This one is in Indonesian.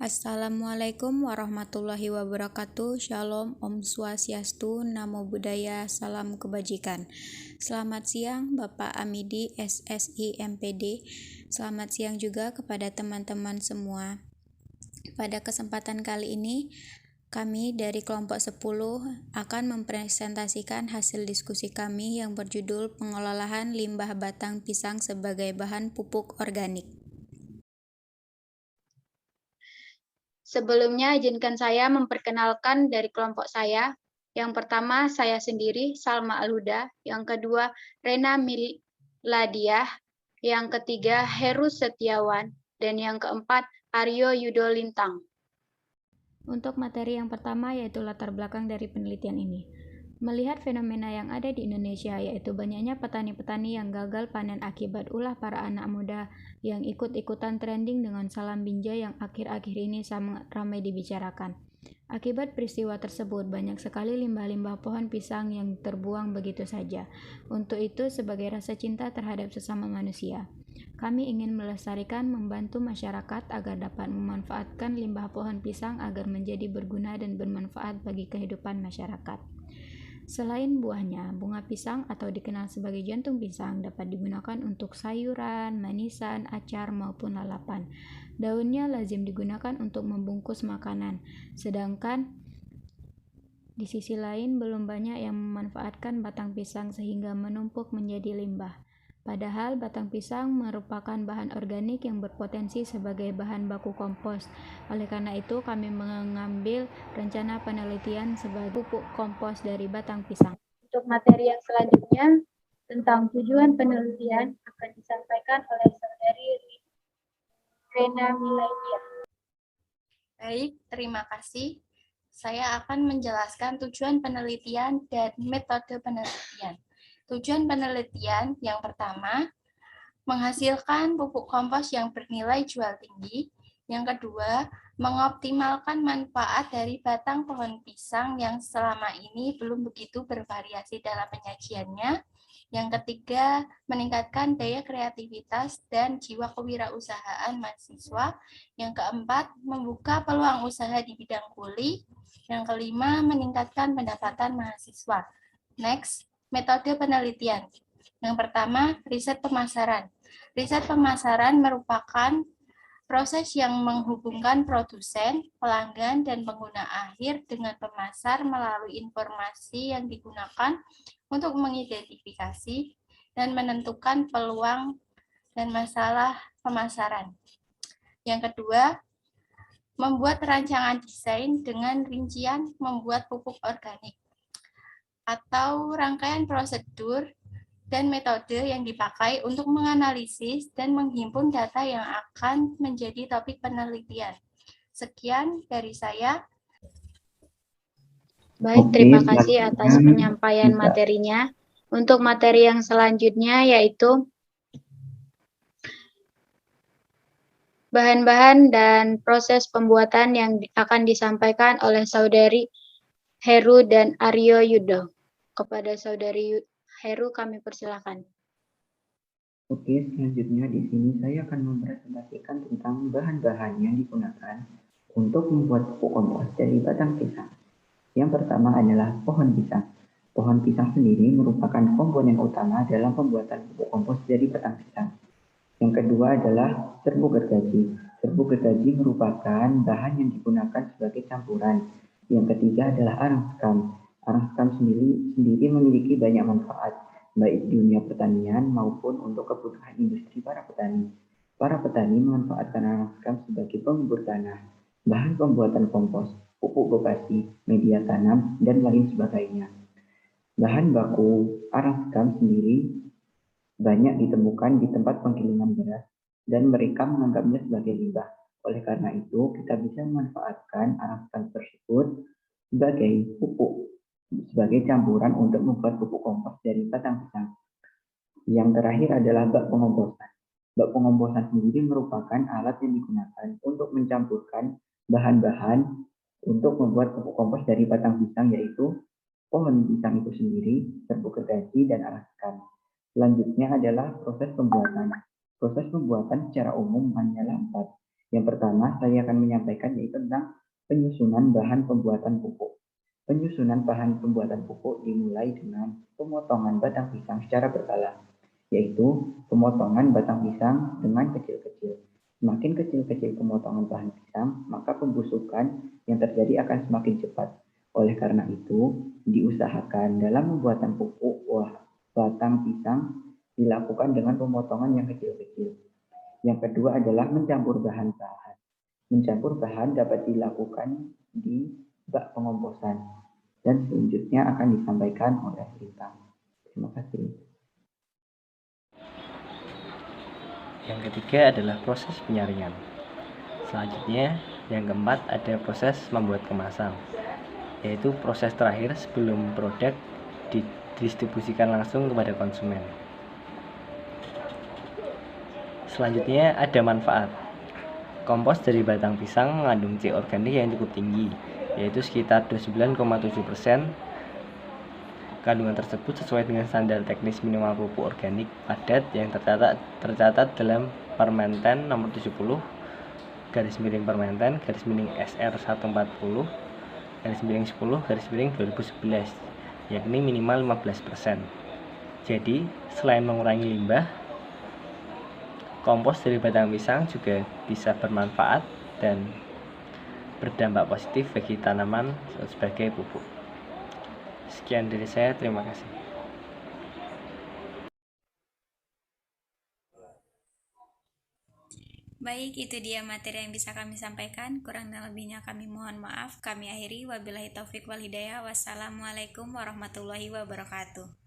Assalamualaikum warahmatullahi wabarakatuh. Shalom, Om Swastiastu, Namo Buddhaya, Salam Kebajikan. Selamat siang Bapak Amidi SSI MPD. Selamat siang juga kepada teman-teman semua. Pada kesempatan kali ini, kami dari kelompok 10 akan mempresentasikan hasil diskusi kami yang berjudul Pengelolaan Limbah Batang Pisang sebagai Bahan Pupuk Organik. Sebelumnya, izinkan saya memperkenalkan dari kelompok saya. Yang pertama, saya sendiri, Salma Al-Huda. Yang kedua, Rena Miladiah. Yang ketiga, Heru Setiawan. Dan yang keempat, Aryo Yudo Lintang. Untuk materi yang pertama yaitu latar belakang dari penelitian ini. Melihat fenomena yang ada di Indonesia, yaitu banyaknya petani-petani yang gagal panen akibat ulah para anak muda yang ikut-ikutan trending dengan salam binja yang akhir-akhir ini sangat ramai dibicarakan. Akibat peristiwa tersebut, banyak sekali limbah-limbah pohon pisang yang terbuang begitu saja. Untuk itu, sebagai rasa cinta terhadap sesama manusia, kami ingin melestarikan membantu masyarakat agar dapat memanfaatkan limbah pohon pisang agar menjadi berguna dan bermanfaat bagi kehidupan masyarakat. Selain buahnya, bunga pisang atau dikenal sebagai jantung pisang dapat digunakan untuk sayuran, manisan, acar, maupun lalapan. Daunnya lazim digunakan untuk membungkus makanan, sedangkan di sisi lain belum banyak yang memanfaatkan batang pisang sehingga menumpuk menjadi limbah. Padahal batang pisang merupakan bahan organik yang berpotensi sebagai bahan baku kompos. Oleh karena itu, kami mengambil rencana penelitian sebagai pupuk kompos dari batang pisang. Untuk materi yang selanjutnya, tentang tujuan penelitian akan disampaikan oleh saudari Rena Milaidia. Baik, terima kasih. Saya akan menjelaskan tujuan penelitian dan metode penelitian. Tujuan penelitian yang pertama, menghasilkan pupuk kompos yang bernilai jual tinggi. Yang kedua, mengoptimalkan manfaat dari batang pohon pisang yang selama ini belum begitu bervariasi dalam penyajiannya. Yang ketiga, meningkatkan daya kreativitas dan jiwa kewirausahaan mahasiswa. Yang keempat, membuka peluang usaha di bidang kuli. Yang kelima, meningkatkan pendapatan mahasiswa. Next, metode penelitian. Yang pertama, riset pemasaran. Riset pemasaran merupakan proses yang menghubungkan produsen, pelanggan, dan pengguna akhir dengan pemasar melalui informasi yang digunakan untuk mengidentifikasi dan menentukan peluang dan masalah pemasaran. Yang kedua, membuat rancangan desain dengan rincian membuat pupuk organik atau rangkaian prosedur dan metode yang dipakai untuk menganalisis dan menghimpun data yang akan menjadi topik penelitian. Sekian dari saya. Baik, terima kasih atas penyampaian materinya. Untuk materi yang selanjutnya yaitu bahan-bahan dan proses pembuatan yang akan disampaikan oleh saudari Heru dan Aryo Yudo. Kepada saudari Heru kami persilakan. Oke, selanjutnya di sini saya akan mempresentasikan tentang bahan-bahan yang digunakan untuk membuat pupuk kompos dari batang pisang. Yang pertama adalah pohon pisang. Pohon pisang sendiri merupakan komponen utama dalam pembuatan pupuk kompos dari batang pisang. Yang kedua adalah serbuk gergaji. Serbuk gergaji merupakan bahan yang digunakan sebagai campuran. Yang ketiga adalah arang sekam. Arang sekam sendiri memiliki banyak manfaat, baik di dunia pertanian maupun untuk kebutuhan industri para petani. Para petani memanfaatkan arang sekam sebagai pengubur tanah, bahan pembuatan kompos, pupuk bekasi, media tanam, dan lain sebagainya. Bahan baku arang sekam sendiri banyak ditemukan di tempat penggilingan beras dan mereka menganggapnya sebagai limbah. Oleh karena itu, kita bisa memanfaatkan arang sekam tersebut sebagai pupuk, sebagai campuran untuk membuat pupuk kompos dari batang pisang. Yang terakhir adalah bak pengomposan. Bak pengomposan sendiri merupakan alat yang digunakan untuk mencampurkan bahan-bahan untuk membuat pupuk kompos dari batang pisang, yaitu pohon pisang itu sendiri, serbuk gergaji, dan arang sekam. Selanjutnya adalah proses pembuatan. Proses pembuatan secara umum hanyalah 4, Yang pertama, saya akan menyampaikan yaitu tentang penyusunan bahan pembuatan pupuk. Penyusunan bahan pembuatan pupuk dimulai dengan pemotongan batang pisang secara berkala, yaitu pemotongan batang pisang dengan kecil-kecil. Semakin kecil-kecil pemotongan bahan pisang, maka pembusukan yang terjadi akan semakin cepat. Oleh karena itu, diusahakan dalam pembuatan pupuk batang pisang dilakukan dengan pemotongan yang kecil-kecil. Yang kedua adalah mencampur bahan-bahan. Mencampur bahan dapat dilakukan di bak pengomposan dan selanjutnya akan disampaikan oleh Lintang. Terima kasih. Yang ketiga adalah proses penyaringan. Selanjutnya, yang keempat ada proses membuat kemasan, yaitu proses terakhir sebelum produk didistribusikan langsung kepada konsumen. Selanjutnya ada manfaat. Kompos dari batang pisang mengandung C organik yang cukup tinggi, yaitu sekitar 29,7%. Kandungan tersebut sesuai dengan standar teknis minimal pupuk organik padat yang tercatat dalam Permenten nomor 70 /Permenten SR 140 /10 2011, yakni minimal 15%. Jadi, selain mengurangi limbah, kompos dari batang pisang juga bisa bermanfaat dan berdampak positif bagi tanaman sebagai pupuk. Sekian dari saya, terima kasih. Baik, itu dia materi yang bisa kami sampaikan. Kurang dan lebihnya kami mohon maaf. Kami akhiri. Wabillahi taufik wal hidayah. Wassalamualaikum warahmatullahi wabarakatuh.